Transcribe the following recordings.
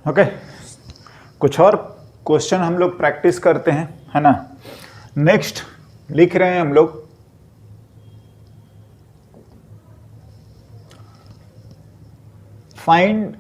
Okay, कुछ और question हम लोग प्रैक्टिस करते हैं, है ना। नेक्स्ट लिख रहे हैं हम लोग, find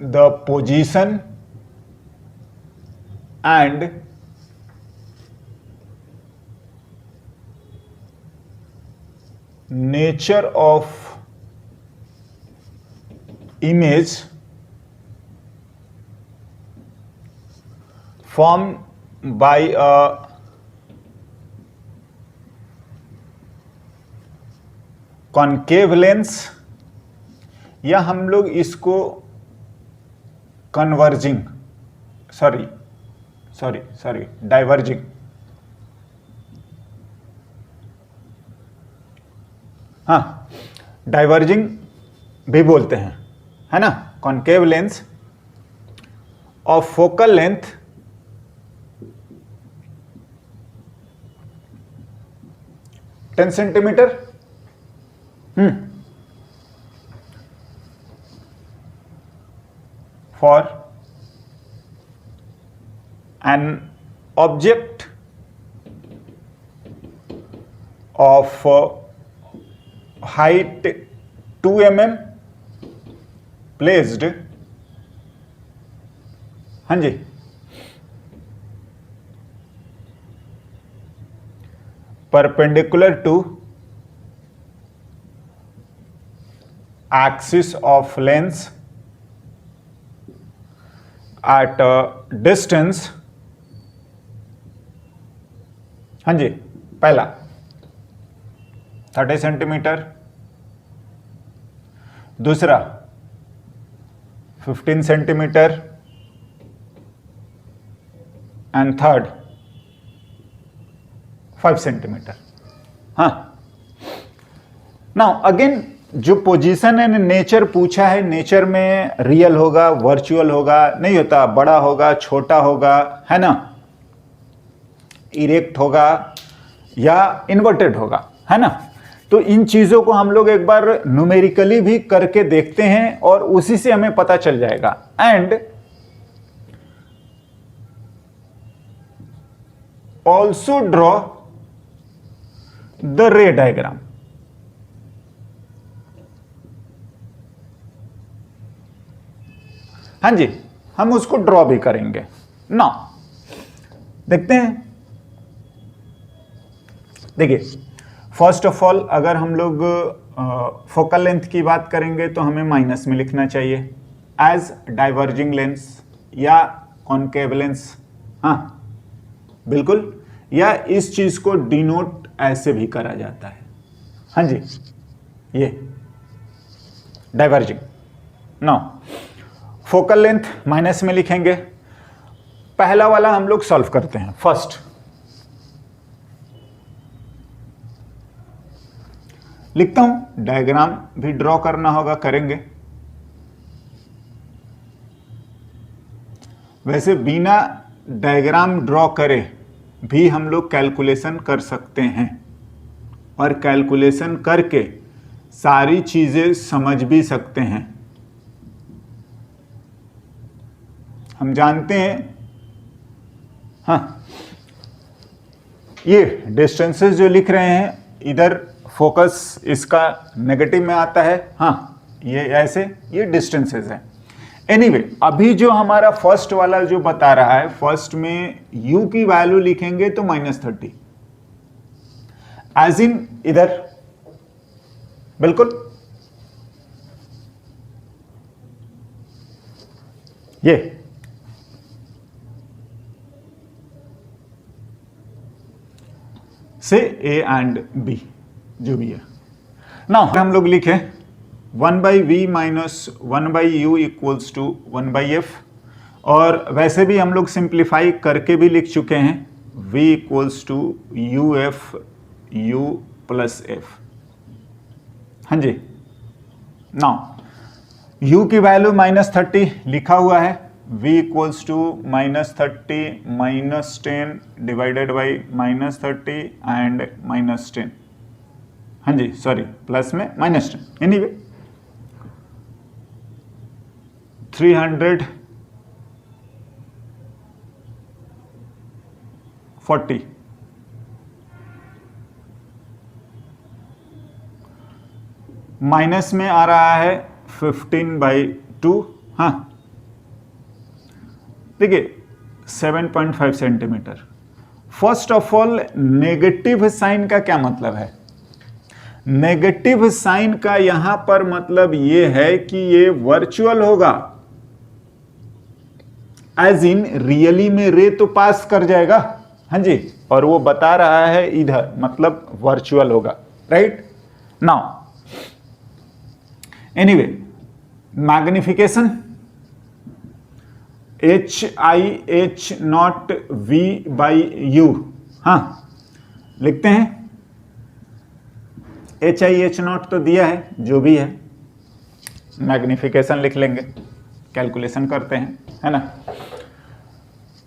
the position and nature of image formed by a concave lens, या हम लोग इसको कन्वर्जिंग डाइवर्जिंग, हाँ डाइवर्जिंग भी बोलते हैं, है ना। Concave lens of focal length ten centimetre for an object of height 2 mm placed, हाँ जी, perpendicular to axis of lens at distance, हाँ जी, पहला 30 सेंटीमीटर, दूसरा 15 सेंटीमीटर एंड थर्ड 5 सेंटीमीटर। हाँ, नाउ अगेन जो पोजीशन एंड नेचर पूछा है, नेचर में रियल होगा, वर्चुअल होगा, नहीं होता, बड़ा होगा, छोटा होगा, है ना, इरेक्ट होगा या इन्वर्टेड होगा, है ना। तो इन चीजों को हम लोग एक बार न्यूमेरिकली भी करके देखते हैं और उसी से हमें पता चल जाएगा। एंड ऑल्सो ड्रॉ द रे डायग्राम, हाँ जी, हम उसको ड्रॉ भी करेंगे ना। देखते हैं, देखिए फर्स्ट ऑफ ऑल अगर हम लोग फोकल लेंथ की बात करेंगे तो हमें माइनस में लिखना चाहिए एज डाइवर्जिंग लेंस या कॉन्केव लेंस, हाँ बिल्कुल, या इस चीज को डिनोट ऐसे भी करा जाता है, हाँ जी, ये diverging. No, focal length minus में लिखेंगे। पहला वाला हम लोग सॉल्व करते हैं। फर्स्ट लिखता हूं, डायग्राम भी ड्रॉ करना होगा, करेंगे। वैसे बिना डायग्राम ड्रॉ करे भी हम लोग कैलकुलेशन कर सकते हैं और कैलकुलेशन करके सारी चीजें समझ भी सकते हैं। हम जानते हैं, हाँ, ये डिस्टेंसेस जो लिख रहे हैं, इधर फोकस इसका नेगेटिव में आता है, हाँ ये ऐसे, ये डिस्टेंसेस है। एनीवे, अभी जो हमारा फर्स्ट वाला जो बता रहा है, फर्स्ट में u की वैल्यू लिखेंगे तो -30, एज इन इधर, बिल्कुल ये से a एंड b जो भी है ना, हम लोग लिखे 1/v minus 1/u equals to 1/f, और वैसे भी हम लोग सिंप्लीफाई करके भी लिख चुके हैं, v equals to uf u plus f, हाँ जी। नाउ u की वैल्यू -30 लिखा हुआ है, v equals to -30 minus 10 divided by -30 and -10, हाँ जी, सॉरी प्लस में -10, एनीवे 340 माइनस में आ रहा है 15/2। हाँ देखिए 7.5 centimetre. First of all negative sign का क्या मतलब है? नेगेटिव साइन का यहां पर मतलब यह है कि ये वर्चुअल होगा, एज इन रियली में रे तो पास कर जाएगा, हाँ जी, और वो बता रहा है इधर, मतलब वर्चुअल होगा, right. Now anyway magnification HIH0V/U, हाँ लिखते हैं। HIH0 तो दिया है, जो भी है मैग्निफिकेशन लिख लेंगे, कैलकुलेशन करते हैं, है ना।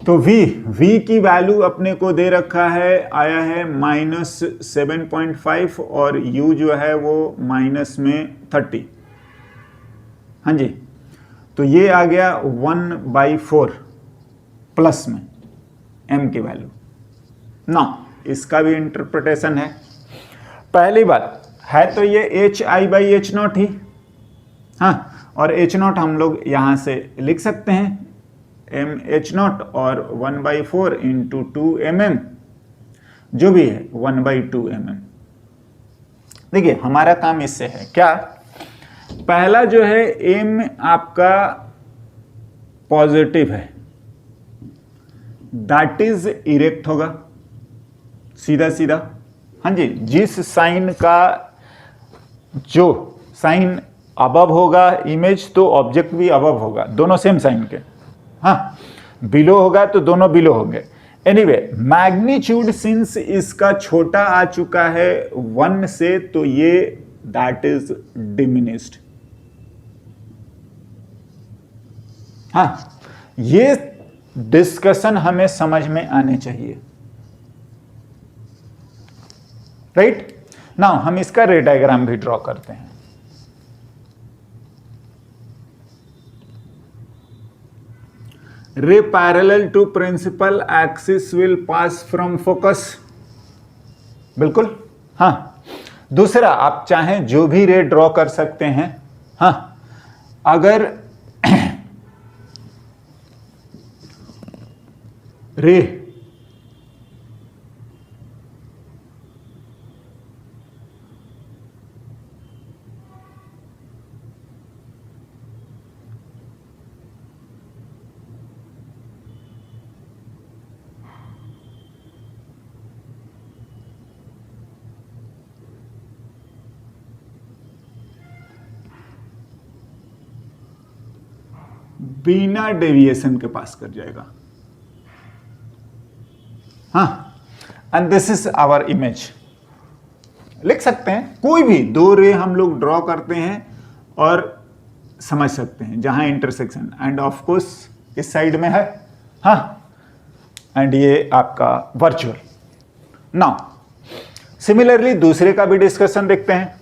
तो V की वैल्यू अपने को दे रखा है, आया है -7.5 और U जो है वो -30, हाँ जी। तो ये आ गया 1/4 प्लस में M की वैल्यू। ना इसका भी इंटरप्रिटेशन है। पहली बात है तो ये HI/H0 ही, हाँ, और H0 हम लोग यहां से लिख सकते हैं MH0 और 1/4 इंटू 2mm, जो भी है 1/2mm। देखिए हमारा काम इससे है क्या, पहला जो है M आपका पॉजिटिव है, दैट इज इरेक्ट होगा, सीधा सीधा, हाँ जी। जिस साइन का जो साइन अबव होगा इमेज, तो ऑब्जेक्ट भी अबव होगा, दोनों सेम साइन के, हाँ। बिलो होगा तो दोनों बिलो होंगे। एनीवे मैग्नीट्यूड सिंस इसका छोटा आ चुका है 1 से, तो ये दैट इज डिमिनिश्ड, हाँ। ये डिस्कशन हमें समझ में आने चाहिए, राइट। नाउ हम इसका रे डायग्राम भी ड्रॉ करते हैं। Ray parallel to principal axis will pass from focus, बिल्कुल, हाँ। दूसरा आप चाहें जो भी रे ड्रॉ कर सकते हैं, हाँ। अगर रे बिना डेविएशन के पास कर जाएगा, हाँ। And this is our image, लिख सकते हैं कोई भी दो रे हम लोग ड्रॉ करते हैं और समझ सकते हैं जहां इंटरसेक्शन, एंड ऑफ कोर्स इस साइड में है, हाँ। एंड ये आपका वर्चुअल। नाउ सिमिलरली दूसरे का भी डिस्कशन देखते हैं।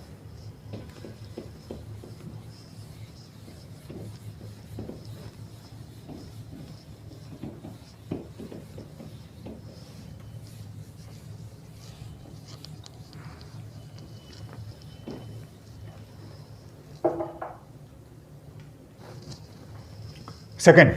सेकेंड,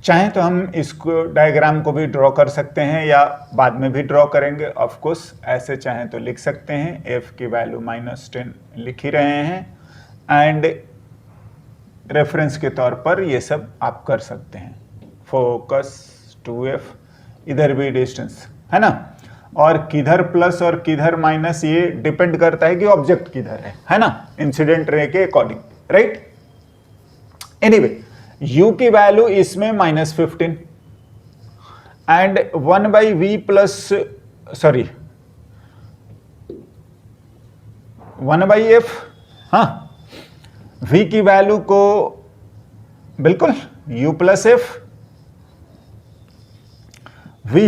चाहें तो हम इसको डायग्राम को भी ड्रॉ कर सकते हैं या बाद में भी ड्रॉ करेंगे, ऑफ कोर्स। ऐसे चाहें तो लिख सकते हैं, f की वैल्यू -10 लिख ही रहे हैं, एंड रेफरेंस के तौर पर ये सब आप कर सकते हैं। फोकस 2f, इधर भी डिस्टेंस, है ना। और किधर प्लस और किधर माइनस ये डिपेंड करता है कि ऑब्जेक्ट किधर है ना, इंसिडेंट रे के अकॉर्डिंग, राइट। एनीवे u की वैल्यू इसमें -15 एंड 1/v प्लस 1/f, हाँ। v की वैल्यू को बिल्कुल u प्लस f, v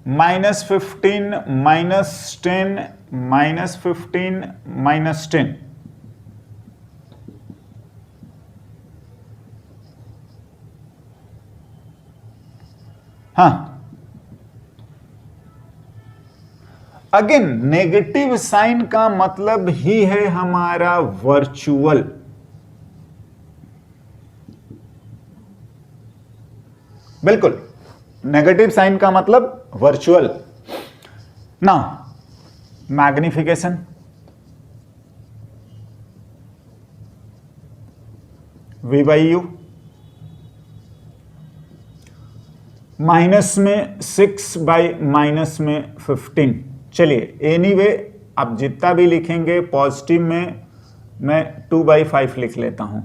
-15 -10 -15 -10। हाँ, अगेन नेगेटिव साइन का मतलब ही है हमारा वर्चुअल। बिल्कुल, नेगेटिव साइन का मतलब virtual. Now magnification, V/U, minus में 6 बाई माइनस में 15। चलिए एनीवे आप जितना भी लिखेंगे पॉजिटिव में मैं 2/5 लिख लेता हूं।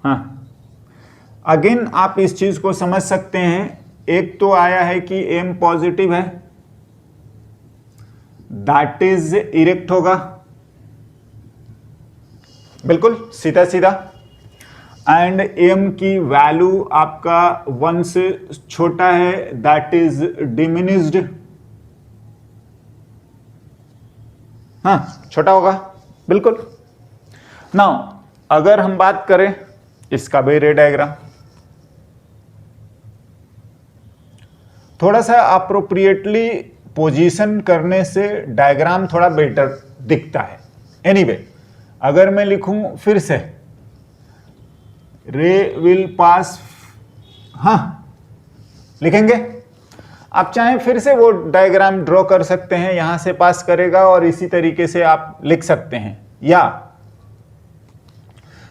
हाँ, अगेन आप इस चीज को समझ सकते हैं। एक तो आया है कि m पॉजिटिव है, दैट इज इरेक्ट होगा, बिल्कुल सीधा सीधा। एंड m की वैल्यू आपका 1 से छोटा है, दैट इज डिमिनिश्ड। हाँ, छोटा होगा, बिल्कुल। नाउ अगर हम बात करें इसका भी रे डायग्राम, थोड़ा सा अप्रोप्रिएटली पोजीशन करने से डायग्राम थोड़ा बेटर दिखता है। एनीवे, अगर मैं लिखूं फिर से, रे विल पास, हाँ लिखेंगे। आप चाहें फिर से वो डायग्राम ड्रॉ कर सकते हैं, यहां से पास करेगा और इसी तरीके से आप लिख सकते हैं। या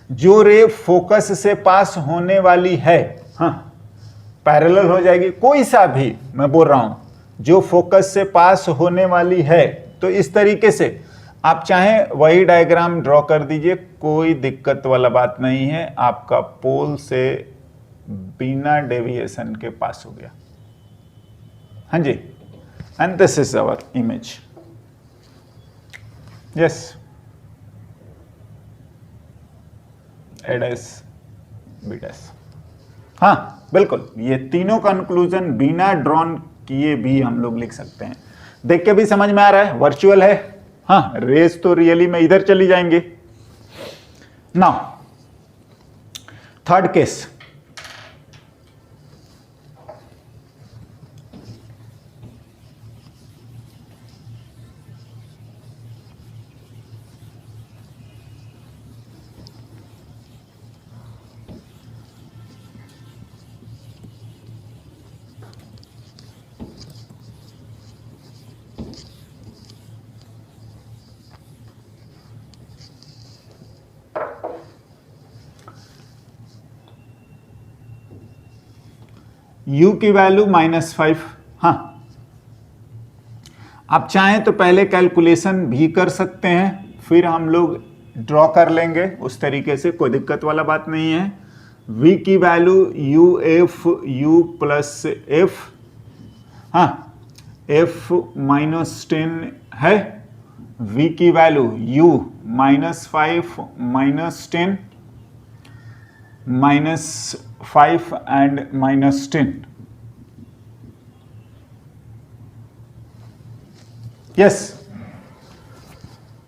जो रे फोकस से पास होने वाली है, हाँ पैरेलल हो जाएगी, कोई सा भी मैं बोल रहा हूं जो फोकस से पास होने वाली है, तो इस तरीके से आप चाहें वही डायग्राम ड्रॉ कर दीजिए, कोई दिक्कत वाला बात नहीं है। आपका पोल से बिना डेविएशन के पास हो गया। हाँ जी, and this is our image. Yes, A dash B dash. हाँ बिल्कुल, ये तीनों कंक्लूजन बिना ड्रॉन किए भी हम लोग लिख सकते हैं। देख के भी समझ में आ रहा है वर्चुअल है। हाँ, रेस तो रियली में इधर चली जाएंगे। नाउ थर्ड केस, U की वैल्यू -5। हाँ, आप चाहें तो पहले कैलकुलेशन भी कर सकते हैं, फिर हम लोग ड्रॉ कर लेंगे उस तरीके से, कोई दिक्कत वाला बात नहीं है। V की वैल्यू U प्लस F, हाँ F -10 है। V की value U -5 -10 -5 and -10। Yes,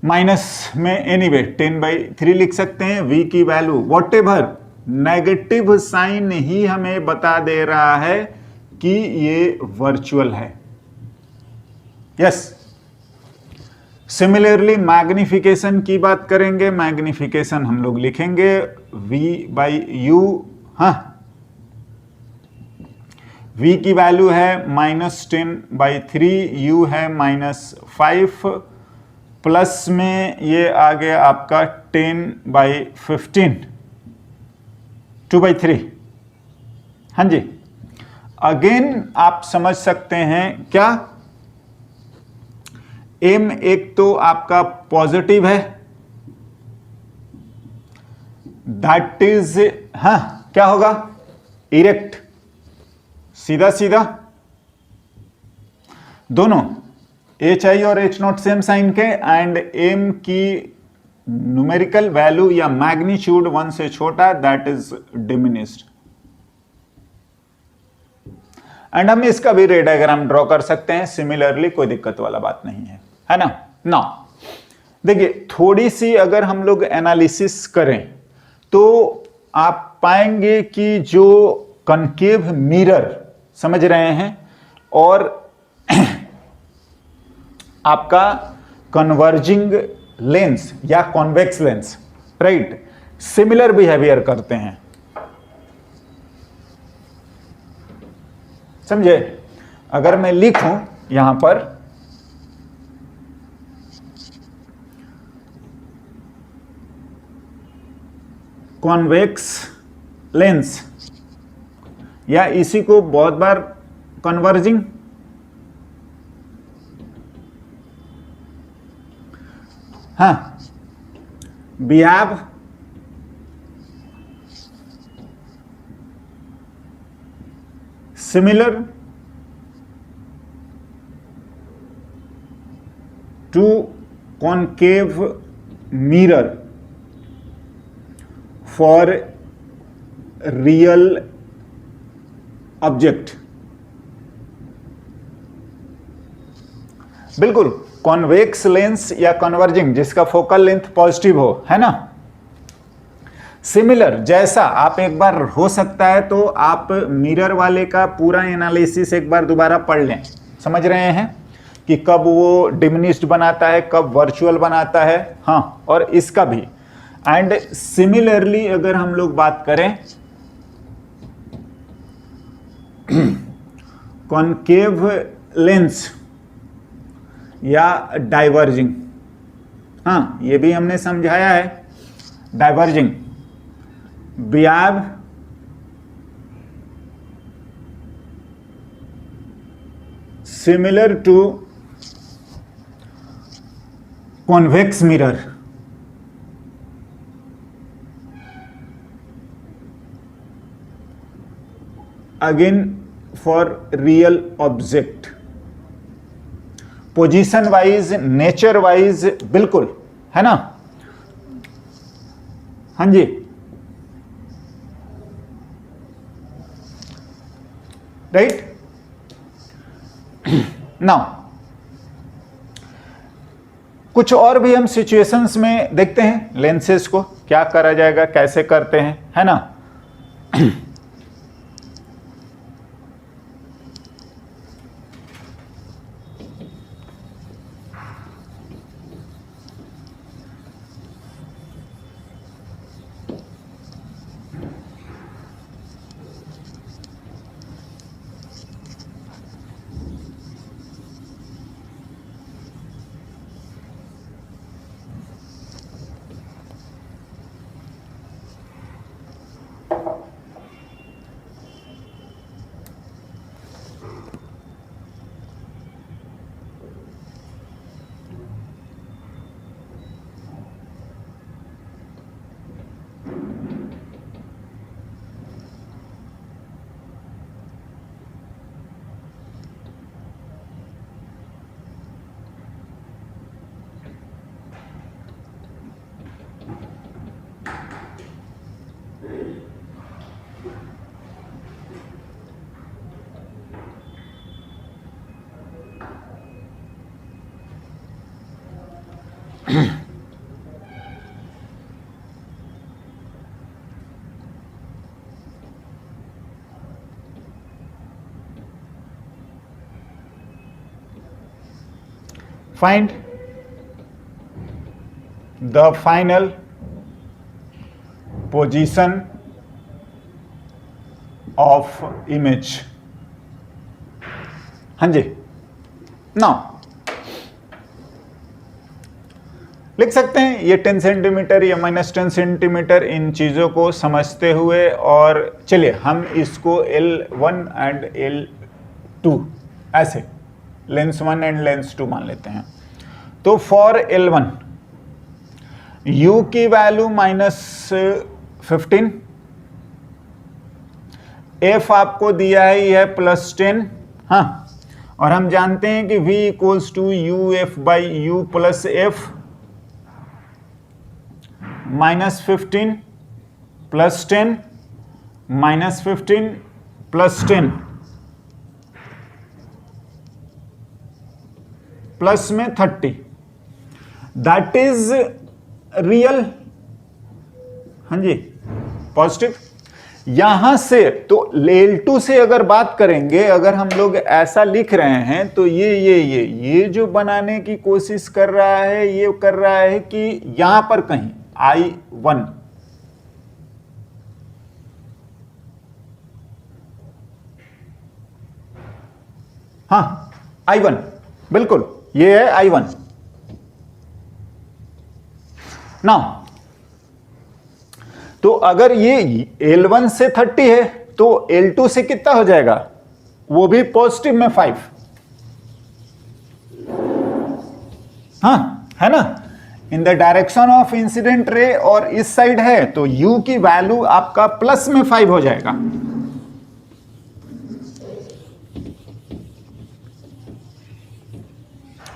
minus में एनीवे 10/3 लिख सकते हैं। V की value whatever, negative sign ही हमें बता दे रहा है कि ये वर्चुअल है। यस, सिमिलरली मैग्निफिकेशन की बात करेंगे। मैग्निफिकेशन हम लोग लिखेंगे V/U। हाँ, V की वैल्यू है -10/3, U है -5, प्लस में ये आ गया आपका 10/15, 2/3। हाँ जी, अगेन आप समझ सकते हैं क्या, M एक तो आपका पॉजिटिव है, दैट इज, हाँ क्या होगा, इरेक्ट, सीधा सीधा। दोनों HI और H0 सेम साइन के, एंड M की न्यूमेरिकल वैल्यू या मैग्नीट्यूड 1 से छोटा, दैट इज डिमिनिश्ड। एंड हम इसका भी रे डायग्राम ड्रॉ कर सकते हैं सिमिलरली, कोई दिक्कत वाला बात नहीं है ना। नाउ देखिए, थोड़ी सी अगर हम लोग एनालिसिस करें तो आप पाएंगे कि जो कनकेव मिरर समझ रहे हैं और आपका कन्वर्जिंग लेंस या convex lens, right, similar behaviour करते हैं, समझे। अगर मैं लिखूं यहां पर कॉन्वेक्स लेंस या इसी को बहुत बार कन्वर्जिंग, हाँ, we have similar to concave mirror for real object। बिल्कुल कॉन्वेक्स लेंस या कन्वर्जिंग जिसका फोकल लेंथ पॉजिटिव हो, है ना। सिमिलर जैसा आप एक बार हो सकता है तो आप मिरर वाले का पूरा एनालिसिस एक बार दोबारा पढ़ लें, समझ रहे हैं कि कब वो डिमिनिश्ड बनाता है, कब वर्चुअल बनाता है, हाँ, और इसका भी। एंड सिमिलरली अगर हम लोग बात करें कॉन्केव लेंस या डाइवर्जिंग, हाँ, ये भी हमने समझाया है, diverging, we have similar to convex mirror, again for real object, position wise, nature wise, बिल्कुल, है ना। हाँ जी, राइट। नाउ कुछ और भी हम सिचुएशंस में देखते हैं लेंसेज को क्या करा जाएगा, कैसे करते हैं, है ना। Find the final position of image। हाँ जी, नाउ लिख सकते हैं ये 10 सेंटीमीटर या -10 सेंटीमीटर, इन चीज़ों को समझते हुए। और चलिए हम इसको L1 एंड L2 ऐसे लेंस 1 एंड लेंस 2 मान लेते हैं। तो फॉर L1 U की वैल्यू -15, F आपको दिया है ये +10, हाँ, और हम जानते हैं कि V = UF/U + F, -15 + 10 -15 + 10, प्लस में 30, दैट इज रियल। हाँ जी, पॉजिटिव। यहां से तो L2 से अगर बात करेंगे, अगर हम लोग ऐसा लिख रहे हैं तो ये जो बनाने की कोशिश कर रहा है, ये कर रहा है कि यहां पर कहीं I1, हाँ I1, बिल्कुल ये है I1। नाउ तो अगर ये L1 से 30 है तो L2 से कितना हो जाएगा, वो भी पॉजिटिव में 5, हाँ है ना, in the direction of incident ray, और इस साइड है तो U की वैल्यू आपका प्लस में 5 हो जाएगा।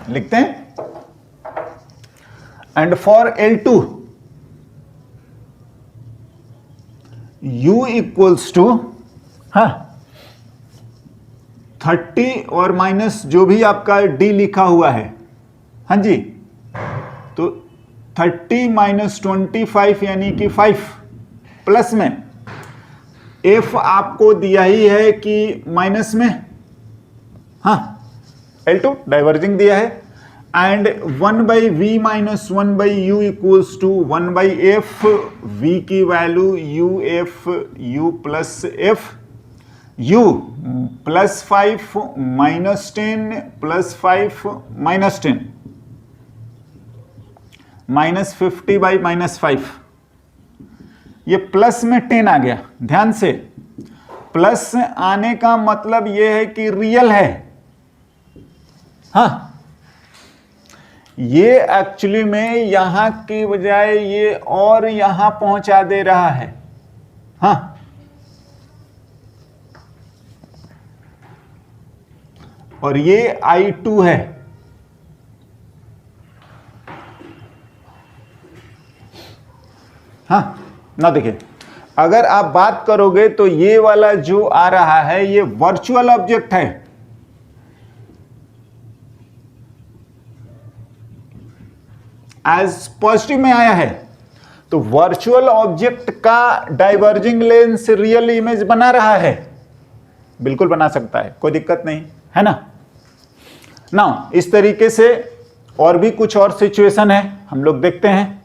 लिखते हैं, and for L2 U equals to, हाँ 30 और माइनस जो भी आपका D लिखा हुआ है, हाँ जी, तो 30 माइनस 25 यानी कि 5, प्लस में F आपको दिया ही है कि माइनस में, हाँ L2 डाइवर्जिंग दिया है, and 1/v minus 1/u equals to 1/f, v की value uf, u plus f, u plus 5 minus 10 plus 5 minus 10, minus 50 by minus 5, ये प्लस में 10 आ गया। ध्यान से, प्लस आने का मतलब ये है कि रियल है, हाँ ये एक्चुअली में यहां की बजाय ये और यहां पहुंचा दे रहा है, हाँ और ये I2 है, हाँ ना देखिए, अगर आप बात करोगे तो ये वाला जो आ रहा है ये वर्चुअल ऑब्जेक्ट है, एज पॉजिटिव में आया है, तो वर्चुअल ऑब्जेक्ट का डाइवर्जिंग लेंस रियल इमेज बना रहा है, बिल्कुल बना सकता है, कोई दिक्कत नहीं है ना। नाउ इस तरीके से और भी कुछ और सिचुएशन है, हम लोग देखते हैं।